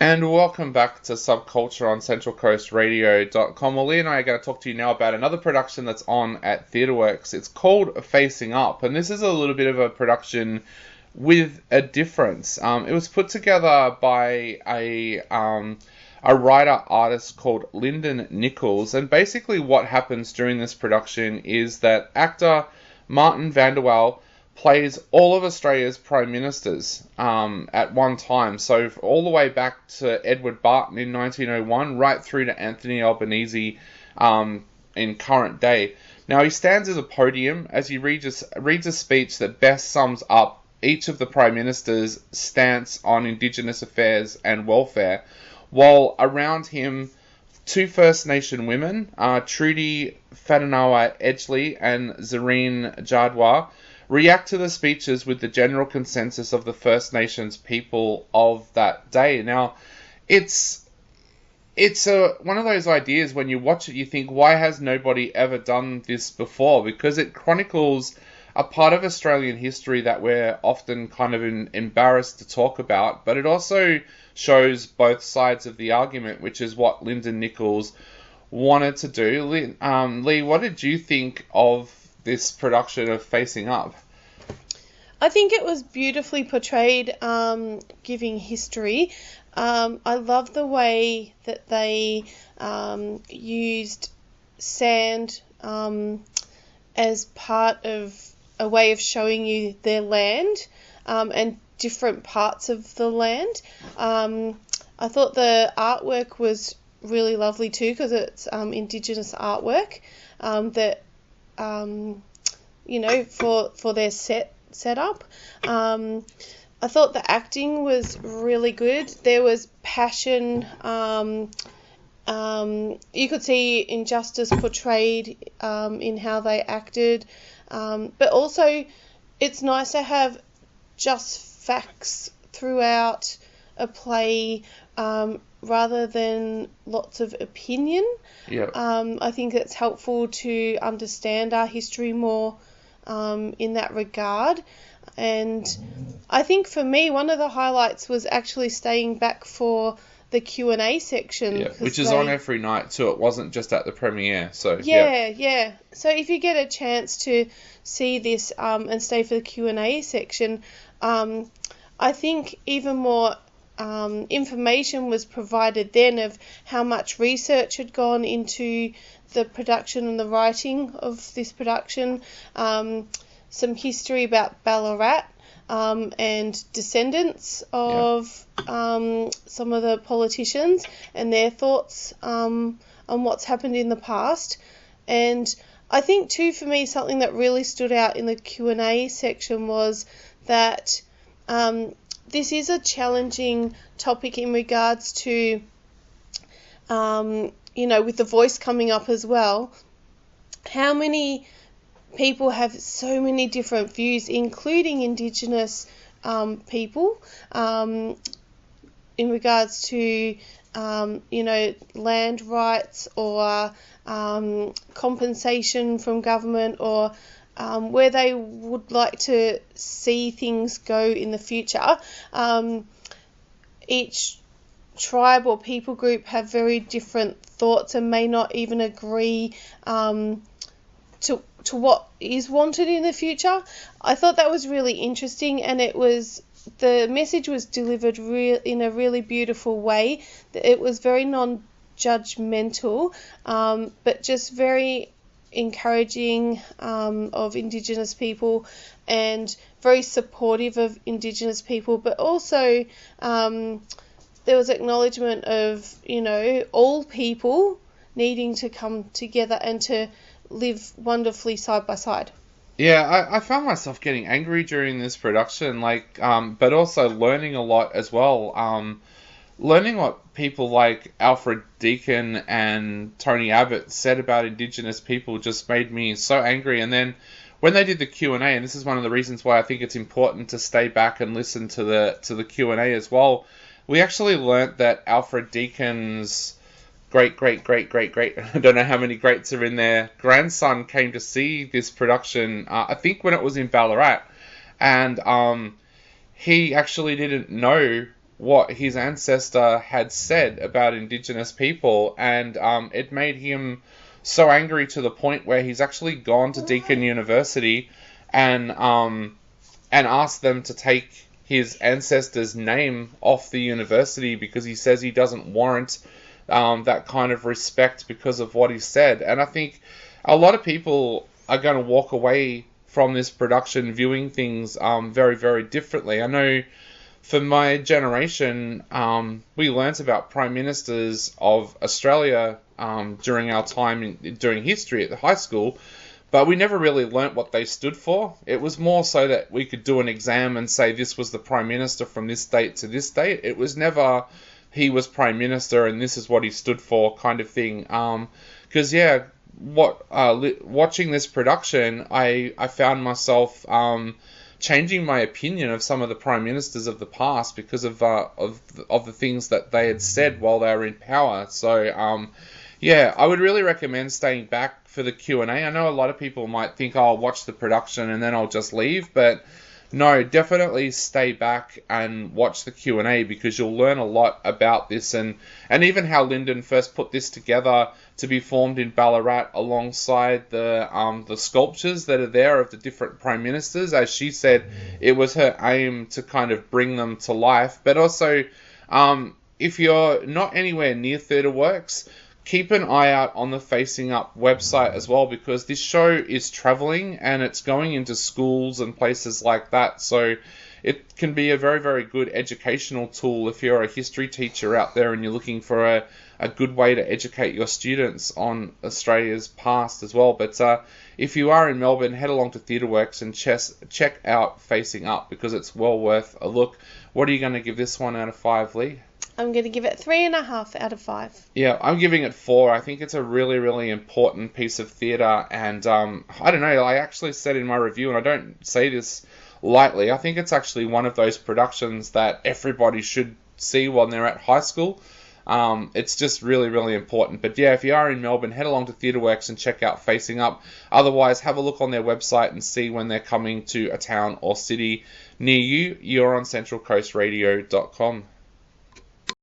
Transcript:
And welcome back to Subculture on CentralCoastRadio.com. Well, Lee and I are going to talk to you now about another production that's on at TheatreWorks. It's called Facing Up, and this is a little bit of a production with a difference. It was put together by a writer-artist called Lyndon Nichols, and basically what happens during this production is that actor Martin Vanderwall plays all of Australia's prime ministers at one time. So all the way back to Edward Barton in 1901, right through to Anthony Albanese in current day. Now he stands at a podium as he reads a speech that best sums up each of the prime ministers' stance on Indigenous affairs and welfare, while around him two First Nation women, Trudy Fadanaway Edgley and Zareen Jadwa, react to the speeches with the general consensus of the First Nations people of that day. Now, it's one of those ideas when you watch it, you think, why has nobody ever done this before? Because it chronicles a part of Australian history that we're often kind of embarrassed to talk about, but it also shows both sides of the argument, which is what Lyndon Nichols wanted to do. Lee, what did you think of this production of Facing Up? I think it was beautifully portrayed, giving history. I love the way that they used sand as part of a way of showing you their land and different parts of the land. I thought the artwork was really lovely too, because it's Indigenous artwork that for their setup. I thought the acting was really good. There was passion. You could see injustice portrayed in how they acted. But also, it's nice to have just facts throughout a play rather than lots of opinion. Yeah. I think it's helpful to understand our history more in that regard. And I think for me, one of the highlights was actually staying back for the Q&A section. Yeah, which is on every night too. It wasn't just at the premiere. So yeah. So if you get a chance to see this and stay for the Q&A section, I think even more information was provided then of how much research had gone into the production and the writing of this production. Some history about Ballarat and descendants of some of the politicians and their thoughts on what's happened in the past. And I think too, for me, something that really stood out in the Q&A section was that this is a challenging topic in regards to, with the voice coming up as well, how many people have so many different views, including Indigenous people, in regards to, land rights or compensation from government, or where they would like to see things go in the future. Each tribe or people group have very different thoughts and may not even agree to what is wanted in the future. I thought that was really interesting, and the message was delivered in a really beautiful way. It was very non-judgmental, but just very encouraging of Indigenous people and very supportive of Indigenous people, but also there was acknowledgement of, all people needing to come together and to live wonderfully side by side. Yeah, I found myself getting angry during this production, but also learning a lot as well. Learning what people like Alfred Deakin and Tony Abbott said about Indigenous people just made me so angry. And then when they did the Q&A, and this is one of the reasons why I think it's important to stay back and listen to the Q&A as well, we actually learnt that Alfred Deakin's great, I don't know how many greats are in there, grandson came to see this production, I think when it was in Ballarat, and he actually didn't know what his ancestor had said about Indigenous people, and it made him so angry to the point where he's actually gone to Deakin University and asked them to take his ancestor's name off the university because he says he doesn't warrant that kind of respect because of what he said. And I think a lot of people are going to walk away from this production viewing things very, very differently. I know for my generation, we learnt about Prime Ministers of Australia during our time during history at the high school, but we never really learnt what they stood for. It was more so that we could do an exam and say this was the Prime Minister from this date to this date. It was never he was Prime Minister and this is what he stood for kind of thing. Because, watching this production, I found myself changing my opinion of some of the Prime Ministers of the past because of the things that they had said while they were in power. So, I would really recommend staying back for the Q&A. I know a lot of people might think, oh, I'll watch the production and then I'll just leave, but no, definitely stay back and watch the Q&A because you'll learn a lot about this and even how Lyndon first put this together to be formed in Ballarat alongside the sculptures that are there of the different Prime Ministers. As she said, it was her aim to kind of bring them to life. But also, if you're not anywhere near Theatre Works, keep an eye out on the Facing Up website as well, because this show is travelling and it's going into schools and places like that. So it can be a very, very good educational tool if you're a history teacher out there and you're looking for a good way to educate your students on Australia's past as well. But if you are in Melbourne, head along to Theatre Works and check out Facing Up because it's well worth a look. What are you going to give this one out of 5, Lee? I'm going to give it 3.5 out of 5. Yeah, I'm giving it 4. I think it's a really, really important piece of theatre, and I don't know, I actually said in my review, and I don't say this lightly, I think it's actually one of those productions that everybody should see when they're at high school. It's just really, really important. But yeah, if you are in Melbourne, head along to Theatre Works and check out Facing Up. Otherwise, have a look on their website and see when they're coming to a town or city near you. You're on centralcoastradio.com.